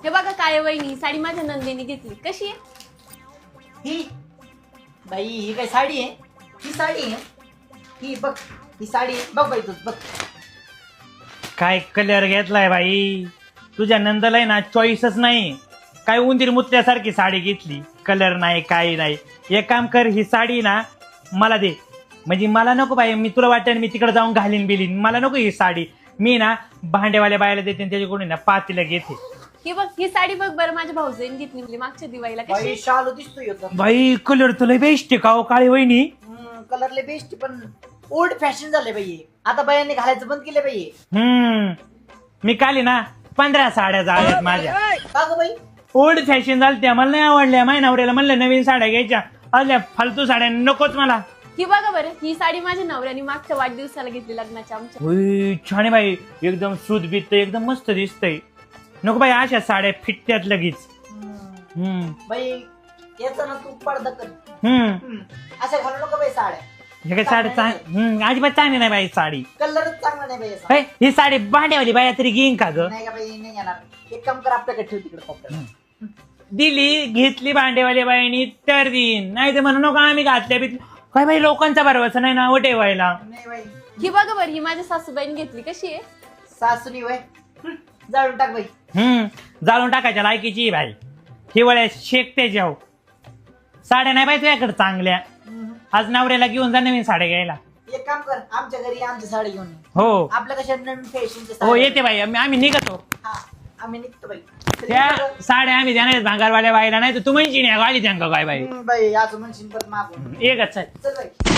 हे बघा काय वहिनी साडी माझ्या नंदेने घेतली, कशी आहे? ही बाई ही काय साडी आहे? ही साडी आहे ही बघ, ही साडी आहे. बघ बाई तूच बघ. काय कलर घेतलाय बाई, तुझ्या नंदला आहे ना चॉईसच नाही. काय उंदीर मुतल्यासारखी साडी घेतली, कलर नाही काही नाही. एक काम कर, ही साडी ना मला दे. म्हणजे मला नको बाई, मी तुला वाटतं मी तिकडे जाऊन घालीन बिलीन, मला नको ही साडी. मी ना भांडेवाल्या बायला देते आणि त्याच्याकडून ना पातीला घेते. ही बघ ही साडी बघ बरं, माझ्या भाऊजीने घेतली मागच्या दिवाळीला, कशी बाई आहे? शालू दिसतोय एकदम. बाई कलर तुला बेस्ट आहे का हो काळी वहिनी? कलरले बेस्ट पण ओल्ड फॅशन झाले बाई हे. आता बायांनी घालायचं बंद केलं बाई हे. मी काली ना 15 साड्या झाल्यात माझ्या. का गं बाई? ओल्ड फॅशन झाली त्या मला नाही आवडल्या. माझ्या नवऱ्याला म्हणलं नवीन साड्या घ्यायच्या, असल्या फालतू साड्या नकोच मला. ही बघा बरं, ही साडी माझ्या नवऱ्याने मागच्या वाढदिवसाला घेतली लग्नाच्या आमच्या. उई, छान आहे बाई, एकदम सूत बीत एकदम मस्त दिसतंय. नको बाई अशा साड्या फिटत्यात लगेच. बाई याचा ना तू पडदा कर. हम्म अशा घालू नको बाई साड्या. हे काय साडी अजिबात चांगली नाही बाई साडी. कलरच चांगला नाही बाई याचा. हे, ही साडी भांड्यावाली बाया तरी घेईन का ग? नाही का बाई, नाही येणार. एक काम कर, आपल्याकडे ठेव तिकडे कपडे. दिली घेतली भांडेवाली बाईनी तर देईन, नाही तर म्हणू नको आम्ही घातल्या बीत. काय बाई लोकांचा भरवसा नाही ना ठेवायला. नाही बाई. ही बघा बरं, ही माझ्या सासूबाईने घेतली, कशी आहे? सासूनी वय जाळून टाक बाई. जाळून टाकायच्या लायकीची बाई. हिवाळ्या शेकते जाऊ. साड्या नाही बाई तुझ्याकडे चांगल्या. आज नवऱ्याला घेऊन जा नवीन साड्या घ्यायला. एक काम कर, आमच्या घरी आमची साडी घेऊन ये. हो आपल्या कशा नवीन फॅशनच्या हो येते बाई, आम्ही निघतो. हा आम्ही निघतो बाई. त्या साड्या आम्ही देणार भांगारवाल्या बाईला, नाही तर तू म्हणशी नाही गाडी त्यांका काय बाई. बाई असं म्हणशील परत मागून. एकच आहे. चल बाई.